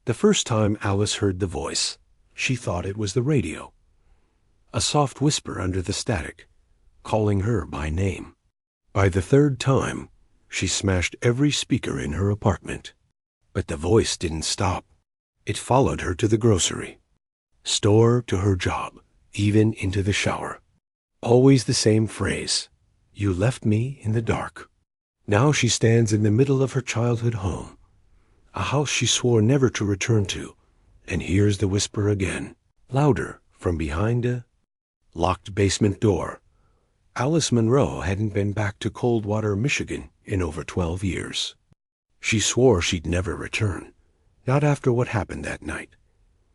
The first time Alice heard the voice, she thought it was the radio. A soft whisper under the static, calling her by name. By the third time, she smashed every speaker in her apartment. But the voice didn't stop. It followed her to the grocery, store, to her job, even into the shower. Always the same phrase, "You left me in the dark." Now she stands in the middle of her childhood home, a house she swore never to return to, and hears the whisper again, louder from behind a locked basement door. Alice Monroe hadn't been back to Coldwater, Michigan in over 12 years. She swore she'd never return, not after what happened that night,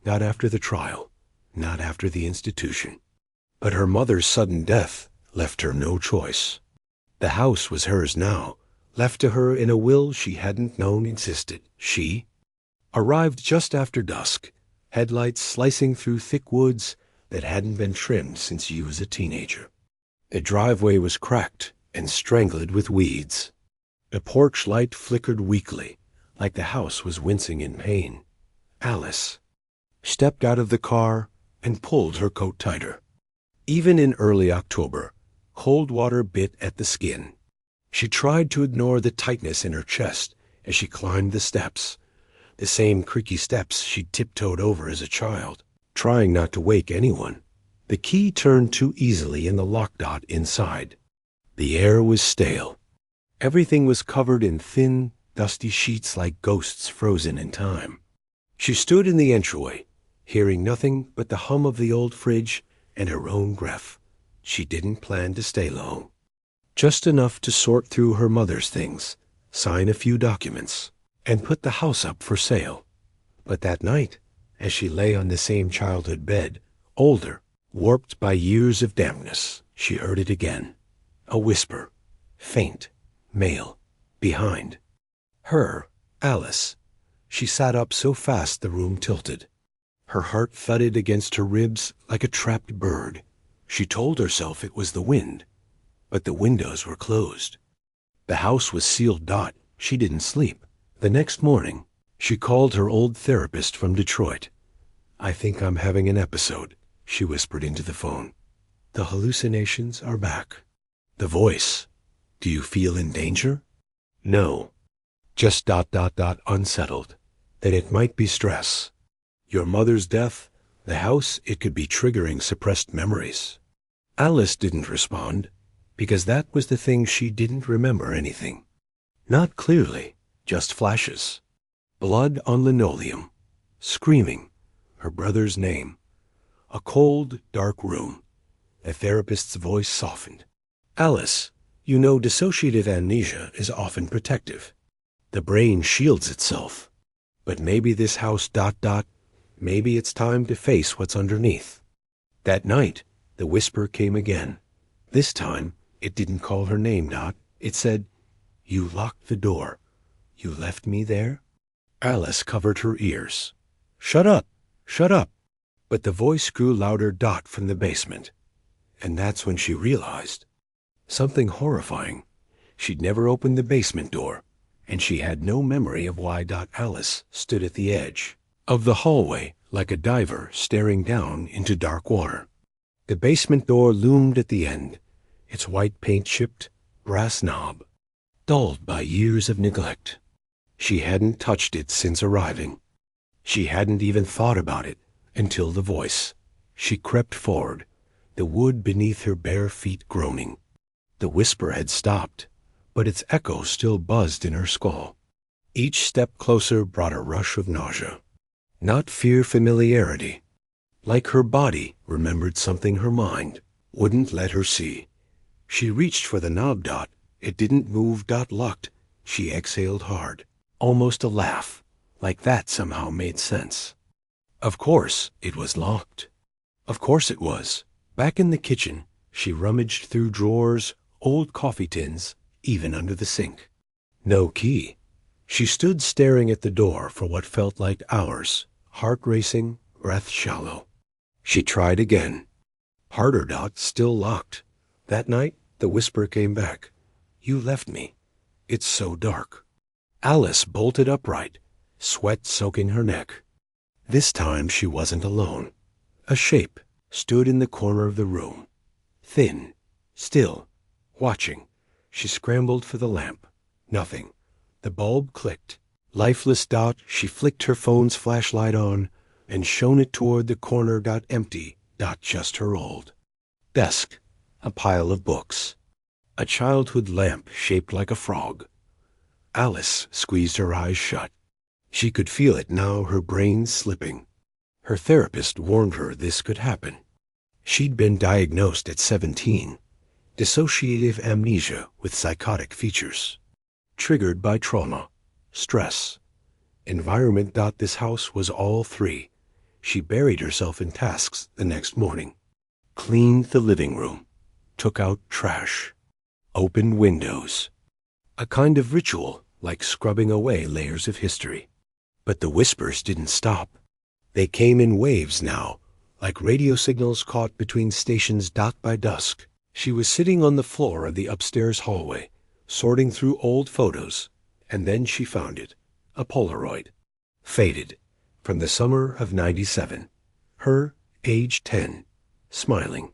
not after the trial, not after the institution. But her mother's sudden death left her no choice. The house was hers now, left to her in a will she hadn't known existed. She arrived just after dusk, headlights slicing through thick woods that hadn't been trimmed since she was a teenager. The driveway was cracked and strangled with weeds. The porch light flickered weakly, like the house was wincing in pain. Alice stepped out of the car and pulled her coat tighter. Even in early October, Coldwater bit at the skin. She tried to ignore the tightness in her chest as she climbed the steps, the same creaky steps she'd tiptoed over as a child, trying not to wake anyone. The key turned too easily in the lock dot inside. The air was stale. Everything was covered in thin, dusty sheets like ghosts frozen in time. She stood in the entryway, hearing nothing but the hum of the old fridge and her own breath. She didn't plan to stay long. Just enough to sort through her mother's things, sign a few documents, and put the house up for sale. But that night, as she lay on the same childhood bed, older, warped by years of dampness, she heard it again. A whisper, faint, male, behind. Her, Alice. She sat up so fast the room tilted. Her heart thudded against her ribs like a trapped bird. She told herself it was the wind, but the windows were closed. The house was sealed. She didn't sleep. The next morning, she called her old therapist from Detroit. "I think I'm having an episode," she whispered into the phone. "The hallucinations are back." The voice, "Do you feel in danger?" "No. Just ... unsettled. That it might be stress. Your mother's death, the house, it could be triggering suppressed memories." Alice didn't respond, because that was the thing she didn't remember anything. Not clearly, just flashes. Blood on linoleum. Screaming. Her brother's name. A cold, dark room. The therapist's voice softened. "Alice, you know dissociative amnesia is often protective. The brain shields itself. But maybe this house ... maybe it's time to face what's underneath." That night, the whisper came again. This time, it didn't call her name, It said, "You locked the door. You left me there?" Alice covered her ears. "Shut up! Shut up!" But the voice grew louder, from the basement. And that's when she realized something horrifying. She'd never opened the basement door, and she had no memory of why Alice stood at the edge of the hallway like a diver staring down into dark water. The basement door loomed at the end, its white paint-chipped brass knob, dulled by years of neglect. She hadn't touched it since arriving. She hadn't even thought about it until the voice. She crept forward, the wood beneath her bare feet groaning. The whisper had stopped, but its echo still buzzed in her skull. Each step closer brought a rush of nausea. Not fear, familiarity. Like her body remembered something her mind wouldn't let her see. She reached for the knob. It didn't move. Locked. She exhaled hard. Almost a laugh, like that somehow made sense. Of course it was locked. Of course it was. Back in the kitchen, she rummaged through drawers, old coffee tins, even under the sink. No key. She stood staring at the door for what felt like hours, heart racing, breath shallow. She tried again. Harder. Still locked. That night, the whisper came back. "You left me. It's so dark." Alice bolted upright, sweat soaking her neck. This time she wasn't alone. A shape stood in the corner of the room, thin, still, watching. She scrambled for the lamp. Nothing. The bulb clicked. Lifeless. She flicked her phone's flashlight on and shone it toward the corner. Empty. Just her old desk. A pile of books. A childhood lamp shaped like a frog. Alice squeezed her eyes shut. She could feel it now, her brain slipping. Her therapist warned her this could happen. She'd been diagnosed at 17. Dissociative amnesia with psychotic features. Triggered by trauma, stress, environment. This house was all three. She buried herself in tasks the next morning. Cleaned the living room. Took out trash. Opened windows. A kind of ritual, like scrubbing away layers of history. But the whispers didn't stop. They came in waves now, like radio signals caught between stations. By dusk, she was sitting on the floor of the upstairs hallway, sorting through old photos, and then she found it, a Polaroid. Faded, from the summer of '97. Her, age 10, smiling.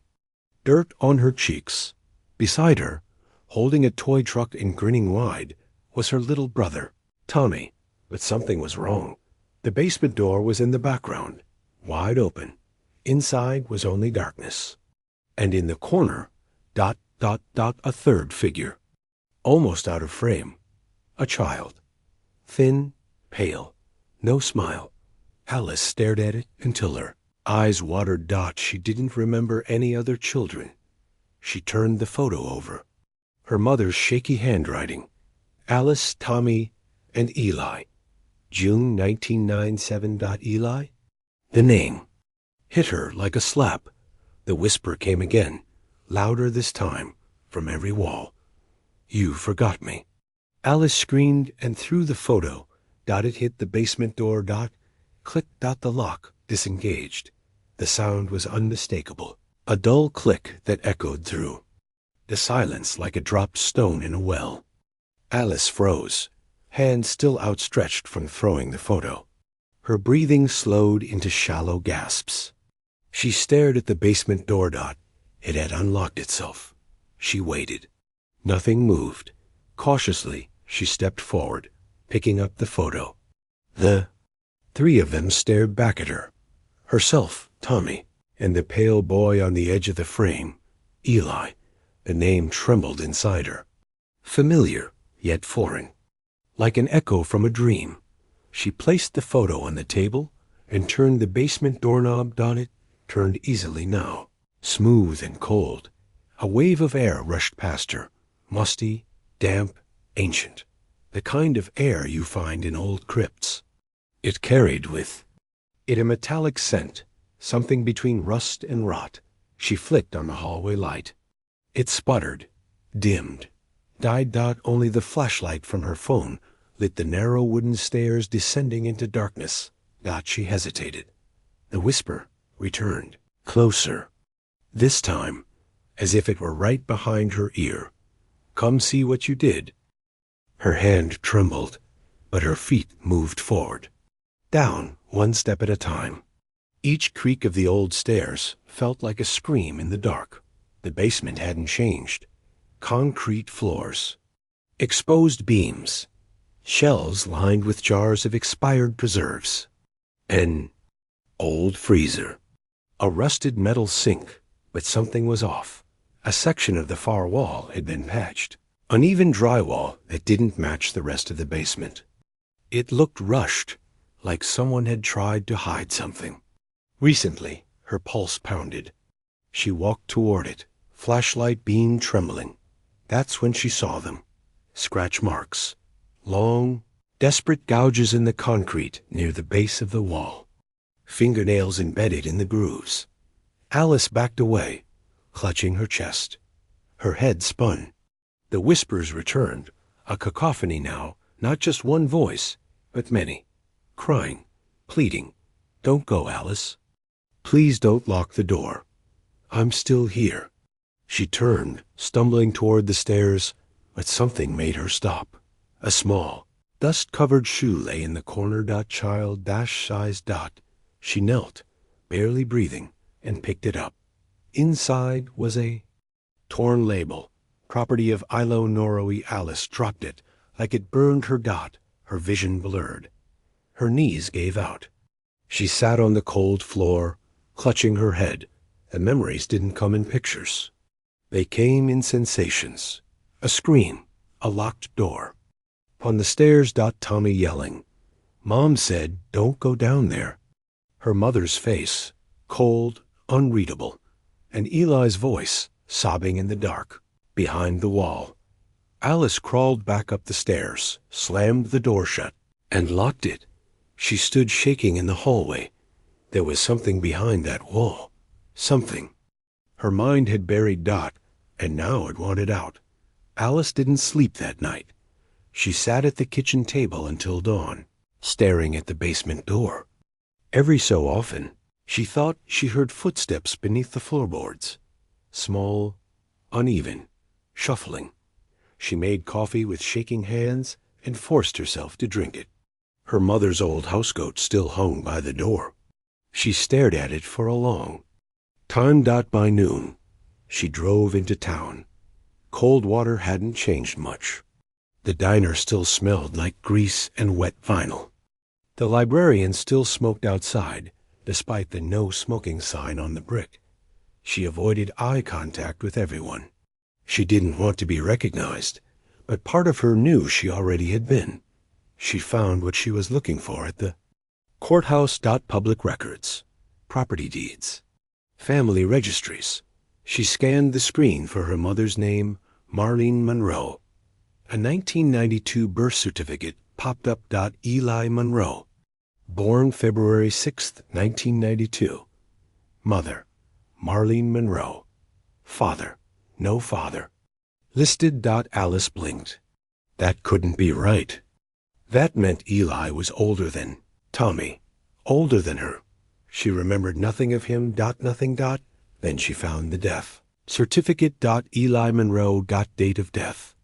Dirt on her cheeks. Beside her, holding a toy truck and grinning wide, was her little brother, Tommy. But something was wrong. The basement door was in the background, wide open. Inside was only darkness. And in the corner, a third figure, almost out of frame. A child. Thin, pale, no smile. Alice stared at it until her eyes watered. She didn't remember any other children. She turned the photo over. Her mother's shaky handwriting. Alice, Tommy, and Eli. June 1997. Eli? The name hit her like a slap. The whisper came again, louder this time, from every wall. You forgot me. Alice screamed and threw the photo. It hit the basement door. Clicked. The lock disengaged. The sound was unmistakable. A dull click that echoed through the silence like a dropped stone in a well. Alice froze, hand still outstretched from throwing the photo. Her breathing slowed into shallow gasps. She stared at the basement door. It had unlocked itself. She waited. Nothing moved. Cautiously, she stepped forward, picking up the photo. The three of them stared back at her. Herself, Tommy, and the pale boy on the edge of the frame, Eli. The name trembled inside her. Familiar, yet foreign. Like an echo from a dream. She placed the photo on the table and turned the basement doorknob. It turned easily now, smooth and cold. A wave of air rushed past her, musty, damp, ancient, the kind of air you find in old crypts. It carried with it a metallic scent, something between rust and rot. She flicked on the hallway light. It sputtered, dimmed, died. Only the flashlight from her phone lit the narrow wooden stairs descending into darkness. She hesitated. The whisper returned, closer. This time, as if it were right behind her ear. Come see what you did. Her hand trembled, but her feet moved forward. Down, one step at a time. Each creak of the old stairs felt like a scream in the dark. The basement hadn't changed. Concrete floors. Exposed beams. Shelves lined with jars of expired preserves. An old freezer. A rusted metal sink, but something was off. A section of the far wall had been patched. Uneven drywall that didn't match the rest of the basement. It looked rushed, like someone had tried to hide something. Recently, her pulse pounded. She walked toward it, flashlight beam trembling. That's when she saw them. Scratch marks. Long, desperate gouges in the concrete near the base of the wall. Fingernails embedded in the grooves. Alice backed away, clutching her chest. Her head spun. The whispers returned, a cacophony now, not just one voice, but many. Crying, pleading, "Don't go, Alice. Please don't lock the door. I'm still here." She turned, stumbling toward the stairs, but something made her stop. A small, Dust-covered shoe lay in the corner. Child size. She knelt, barely breathing, and picked it up. Inside was a torn label, property of Ilo Noroi. Alice dropped it like it burned her. Her vision blurred. Her knees gave out. She sat on the cold floor, clutching her head. The memories didn't come in pictures. They came in sensations. A scream, a locked door. On the stairs. Tommy yelling. Mom said, "Don't go down there." Her mother's face, cold, unreadable, and Eli's voice, sobbing in the dark, behind the wall. Alice crawled back up the stairs, slammed the door shut, and locked it. She stood shaking in the hallway. There was something behind that wall. Something. Her mind had buried. And now it wanted out. Alice didn't sleep that night. She sat at the kitchen table until dawn, staring at the basement door. Every so often, she thought she heard footsteps beneath the floorboards. Small, uneven, shuffling. She made coffee with shaking hands and forced herself to drink it. Her mother's old housecoat still hung by the door. She stared at it for a long time. By noon, she drove into town. Coldwater hadn't changed much. The diner still smelled like grease and wet vinyl. The librarian still smoked outside, despite the no smoking sign on the brick. She avoided eye contact with everyone. She didn't want to be recognized, but part of her knew she already had been. She found what she was looking for at the courthouse. Public records, property deeds, family registries. She scanned the screen for her mother's name, Marlene Monroe. A 1992 birth certificate popped up. Eli Monroe, born February 6, 1992. Mother, Marlene Monroe. Father, no father. Listed. Alice blinked. That couldn't be right. That meant Eli was older than Tommy, older than her. She remembered nothing of him. Nothing. Then she found the death certificate. Eli Monroe. Date of death.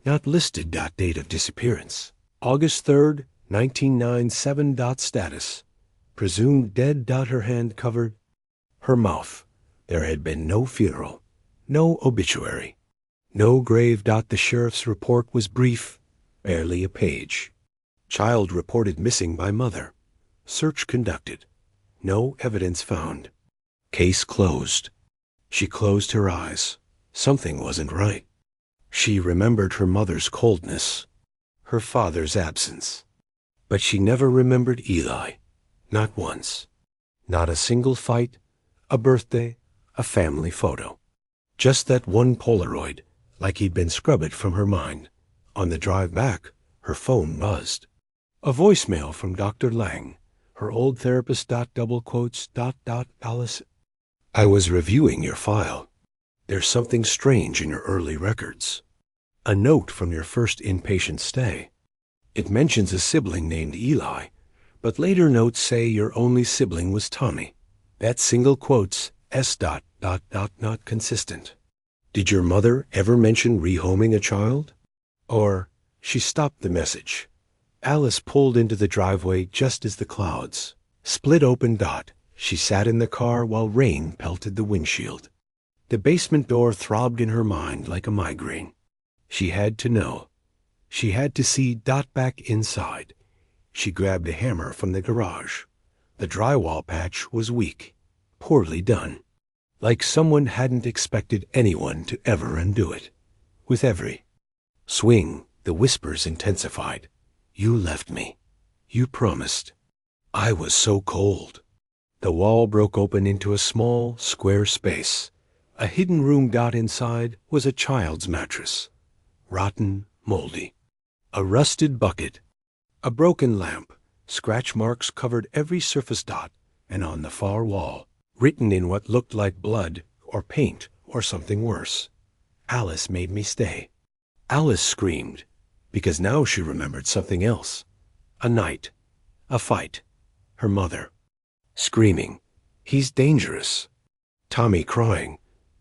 Not listed. Date of disappearance. August 3rd, 1997. Status. Presumed dead. Her hand covered her mouth. There had been no funeral, no obituary, no grave. The sheriff's report was brief, barely a page. Child reported missing by mother. Search conducted. No evidence found. Case closed. She closed her eyes. Something wasn't right. She remembered her mother's coldness, her father's absence. But she never remembered Eli. Not once. Not a single fight, a birthday, a family photo. Just that one Polaroid, like he'd been scrubbed from her mind. On the drive back, her phone buzzed. A voicemail from Dr. Lang, her old therapist. Double quotes. Alice. I was reviewing your file. There's something strange in your early records. A note from your first inpatient stay. It mentions a sibling named Eli, but later notes say your only sibling was Tommy. That single quotes S. Not consistent. Did your mother ever mention rehoming a child? Or she stopped the message. Alice pulled into the driveway just as the clouds split open. She sat in the car while rain pelted the windshield. The basement door throbbed in her mind like a migraine. She had to know. She had to see. Back inside. She grabbed a hammer from the garage. The drywall patch was weak, poorly done. Like someone hadn't expected anyone to ever undo it. With every swing, the whispers intensified. You left me. You promised. I was so cold. The wall broke open into a small, square space. A hidden room. Inside was a child's mattress. Rotten, moldy. A rusted bucket. A broken lamp. Scratch marks covered every surface. And on the far wall, written in what looked like blood or paint or something worse, Alice made me stay. Alice screamed, because now she remembered something else. A night. A fight. Her mother. Screaming, he's dangerous. Tommy crying,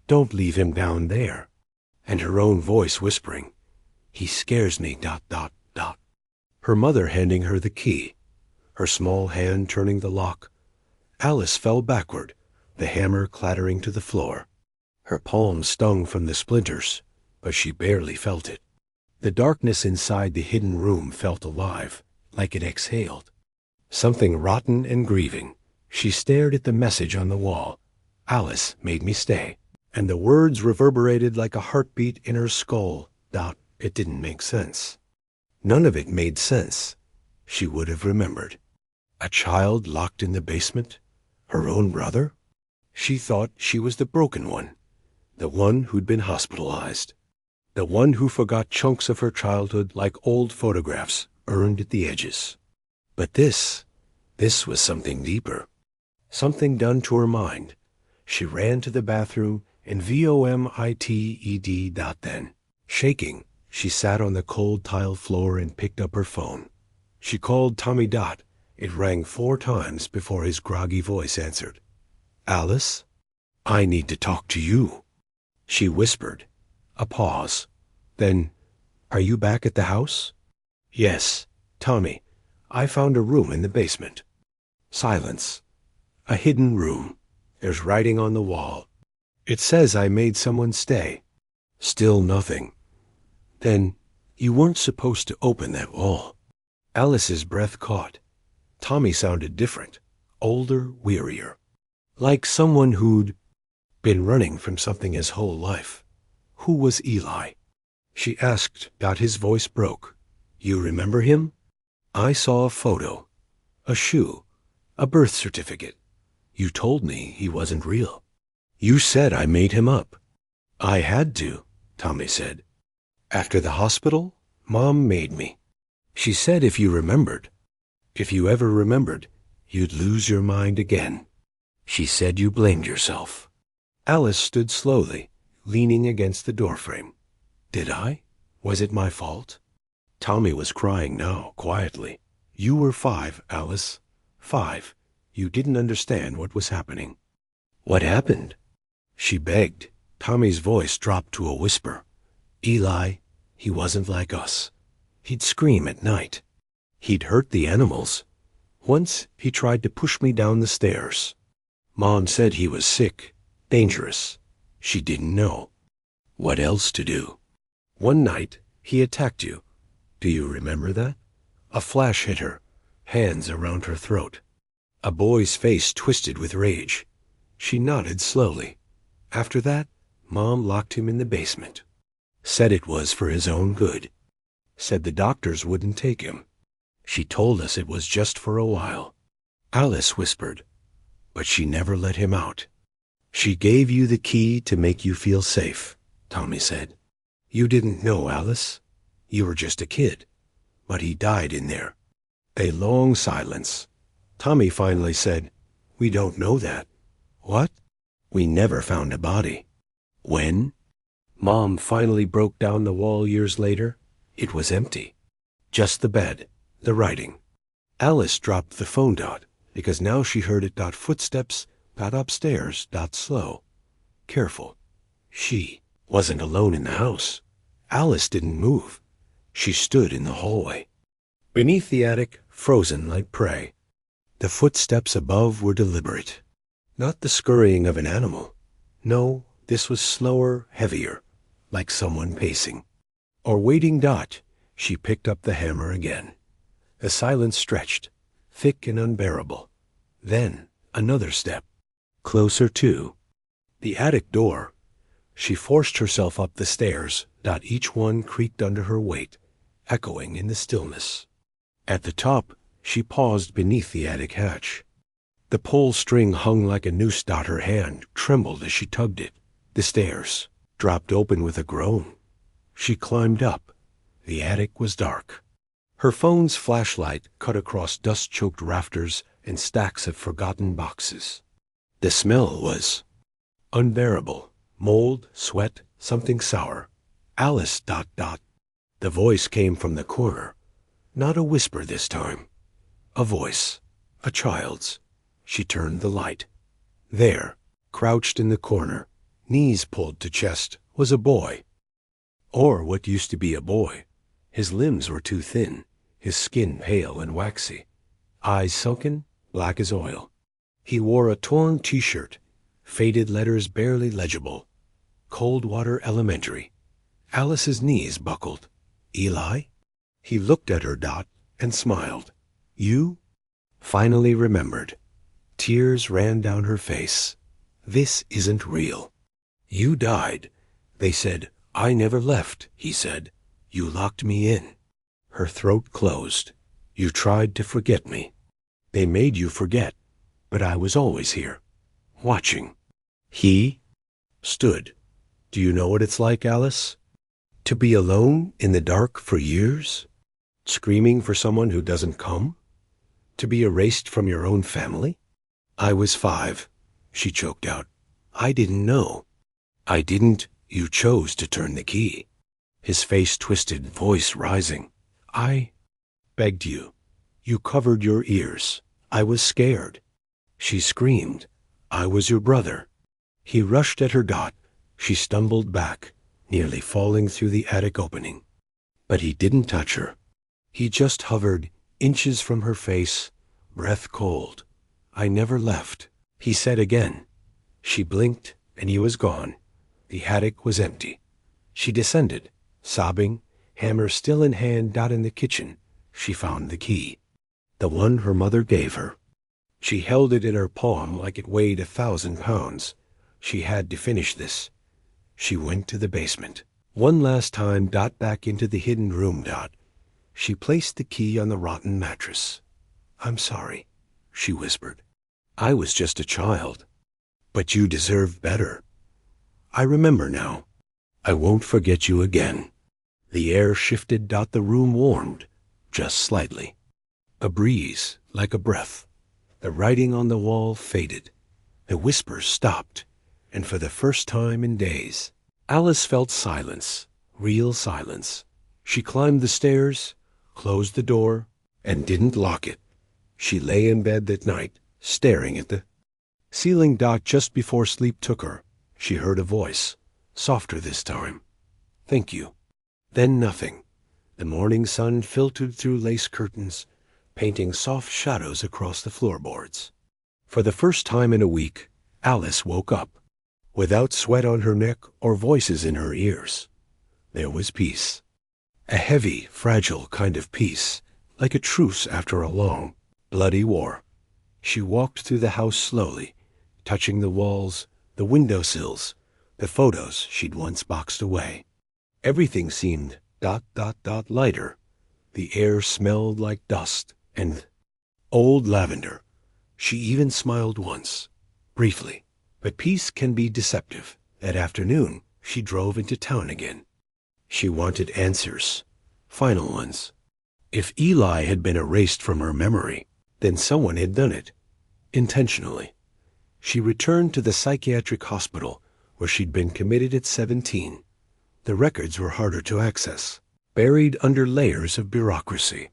don't leave him down there. And her own voice whispering, he scares me. her mother handing her the key, her small hand turning the lock. Alice fell backward, the hammer clattering to the floor. Her palm stung from the splinters, but she barely felt it. The darkness inside the hidden room felt alive, like it exhaled. Something rotten and grieving. She stared at the message on the wall. Alice made me stay. And the words reverberated like a heartbeat in her skull. It didn't make sense. None of it made sense. She would have remembered. A child locked in the basement? Her own brother? She thought she was the broken one, the one who'd been hospitalized, the one who forgot chunks of her childhood like old photographs burned at the edges. But this was something deeper, something done to her mind. She ran to the bathroom and vomited. Then, shaking, she sat on the cold tile floor and picked up her phone. She called Tommy. It rang 4 times before his groggy voice answered. "Alice, I need to talk to you," she whispered. A pause. Then, "Are you back at the house?" "Yes, Tommy. I found a room in the basement." Silence. A hidden room. There's writing on the wall. It says I made someone stay. Still nothing. Then, you weren't supposed to open that wall. Alice's breath caught. Tommy sounded different, older, wearier. Like someone who'd been running from something his whole life. Who was Eli? She asked. His voice broke. "You remember him?" "I saw a photo. A shoe. A birth certificate. You told me he wasn't real. You said I made him up." "I had to," Tommy said. "After the hospital, Mom made me. She said if you ever remembered, you'd lose your mind again. She said you blamed yourself." Alice stood slowly, leaning against the doorframe. Did I? Was it my fault? Tommy was crying now, quietly. "You were 5, Alice. 5. You didn't understand what was happening." "What happened?" She begged. Tommy's voice dropped to a whisper. "Eli, he wasn't like us. He'd scream at night. He'd hurt the animals. Once he tried to push me down the stairs. Mom said he was sick, dangerous. She didn't know what else to do. One night, he attacked you. Do you remember that?" A flash hit her, hands around her throat. A boy's face twisted with rage. She nodded slowly. "After that, Mom locked him in the basement. Said it was for his own good. Said the doctors wouldn't take him. She told us it was just for a while." Alice whispered. "But she never let him out." "She gave you the key to make you feel safe," Tommy said. "You didn't know, Alice. You were just a kid. But he died in there." A long silence. Tommy finally said, "We don't know that." "What?" "We never found a body." "When?" Mom finally broke down the wall years later. It was empty. Just the bed, the writing. Alice dropped the phone. Because now she heard it. Footsteps. Upstairs. Slow. Careful. She wasn't alone in the house. Alice didn't move. She stood in the hallway. Beneath the attic, frozen like prey. The footsteps above were deliberate. Not the scurrying of an animal. No, this was slower, heavier, like someone pacing. Or waiting. She picked up the hammer again. The silence stretched, thick and unbearable. Then another step. Closer too. The attic door. She forced herself up the stairs. Each one creaked under her weight, echoing in the stillness. At the top, she paused beneath the attic hatch. The pole string hung like a noose. Her hand trembled as she tugged it. The stairs dropped open with a groan. She climbed up. The attic was dark. Her phone's flashlight cut across dust-choked rafters and stacks of forgotten boxes. The smell was unbearable. Mold, sweat, something sour. Alice. The voice came from the corner. Not a whisper this time. A voice. A child's. She turned the light. There, crouched in the corner, knees pulled to chest, was a boy. Or what used to be a boy. His limbs were too thin. his skin pale and waxy, eyes sunken, black as oil. He wore a torn t-shirt, faded letters barely legible. Coldwater Elementary. Alice's knees buckled. Eli? He looked at her, Dot, and smiled. You? Finally remembered. Tears ran down her face. This isn't real. You died. They said, I never left, he said. You locked me in. Her throat closed. You tried to forget me. They made you forget, but I was always here, watching. He stood. Do you know what it's like, Alice? To be alone in the dark for years? Screaming for someone who doesn't come? To be erased from your own family? I was 5, she choked out. I didn't know. I didn't. You chose to turn the key. His face twisted, voice rising. I begged you. You covered your ears. I was scared. She screamed. I was your brother. He rushed at her, Dot. She stumbled back, nearly falling through the attic opening. But he didn't touch her. He just hovered, inches from her face, breath cold. I never left, he said again. She blinked, and he was gone. The attic was empty. She descended, sobbing, hammer still in hand. Dot in the kitchen. She found the key, the one her mother gave her. She held it in her palm like it weighed 1,000 pounds. She had to finish this. She went to the basement. One last time, Dot, back into the hidden room, Dot. She placed the key on the rotten mattress. I'm sorry, she whispered. I was just a child. But you deserve better. I remember now. I won't forget you again. The air shifted, Dot. The room warmed, just slightly. A breeze, like a breath. The writing on the wall faded. The whispers stopped, and for the first time in days, Alice felt silence, real silence. She climbed the stairs, closed the door, and didn't lock it. She lay in bed that night, staring at the ceiling. Dot, just before sleep took her, she heard a voice, softer this time. Thank you. Then nothing. The morning sun filtered through lace curtains, painting soft shadows across the floorboards. For the first time in a week, Alice woke up, without sweat on her neck or voices in her ears. There was peace. A heavy, fragile kind of peace, like a truce after a long, bloody war. She walked through the house slowly, touching the walls, the windowsills, the photos she'd once boxed away. Everything seemed ... lighter. The air smelled like dust and old lavender. She even smiled once, briefly. But peace can be deceptive. That afternoon, she drove into town again. She wanted answers, final ones. If Eli had been erased from her memory, then someone had done it, intentionally. She returned to the psychiatric hospital where she'd been committed at 17. The records were harder to access, buried under layers of bureaucracy.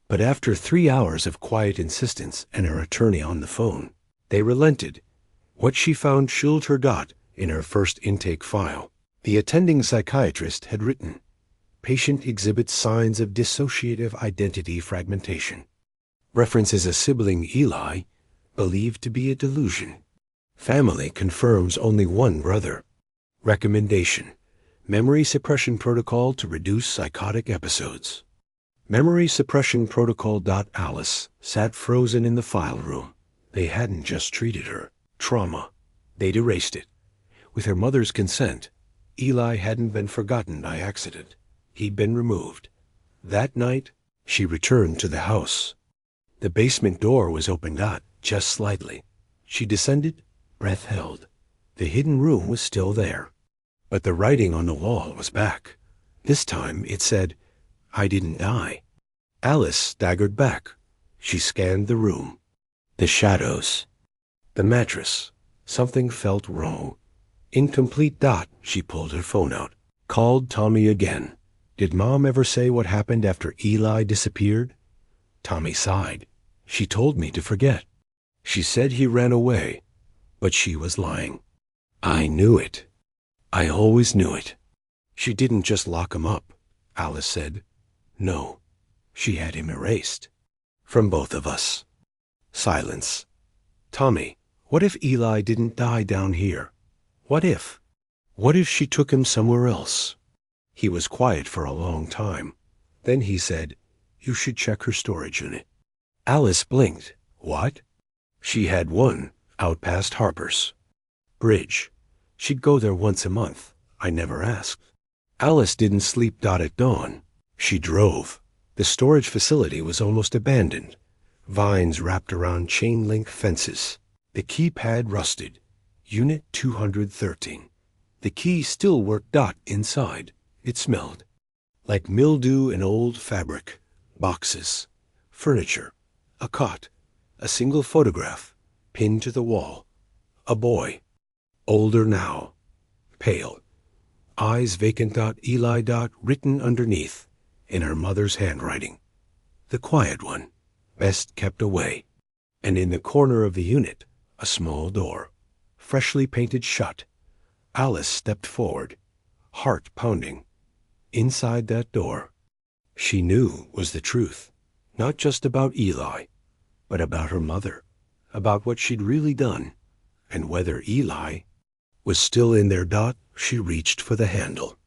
But after 3 hours of quiet insistence and her attorney on the phone, they relented. What she found chilled her. Dot in her first intake file. The attending psychiatrist had written, patient exhibits signs of dissociative identity fragmentation. References a sibling, Eli, believed to be a delusion. Family confirms only one brother. Recommendation: memory suppression protocol to reduce psychotic episodes. Memory suppression protocol. Alice sat frozen in the file room. They hadn't just treated her. Trauma. They'd erased it. With her mother's consent, Eli hadn't been forgotten by accident. He'd been removed. That night, she returned to the house. The basement door was open. Just slightly. She descended, breath held. The hidden room was still there. But the writing on the wall was back. This time it said, I didn't die. Alice staggered back. She scanned the room. The shadows. The mattress. Something felt wrong. Incomplete. She pulled her phone out. Called Tommy again. Did Mom ever say what happened after Eli disappeared? Tommy sighed. She told me to forget. She said he ran away, but she was lying. I knew it. I always knew it. She didn't just lock him up, Alice said. No. She had him erased. From both of us. Silence. Tommy, what if Eli didn't die down here? What if? What if she took him somewhere else? He was quiet for a long time. Then he said, "You should check her storage unit." Alice blinked. What? She had one, out past Harper's. Bridge. She'd go there once a month. I never asked. Alice didn't sleep at dawn. She drove. The storage facility was almost abandoned. Vines wrapped around chain-link fences. The keypad rusted. Unit 213. The key still worked inside. It smelled. Like mildew and old fabric. Boxes. Furniture. A cot. A single photograph. Pinned to the wall. A boy. Older now. Pale. Eyes vacant. Eli. Written underneath. In her mother's handwriting. The quiet one. Best kept away. And in the corner of the unit, a small door. Freshly painted shut. Alice stepped forward. Heart pounding. Inside that door, she knew was the truth. Not just about Eli, but about her mother. About what she'd really done. And whether Eli was still in there. She reached for the handle.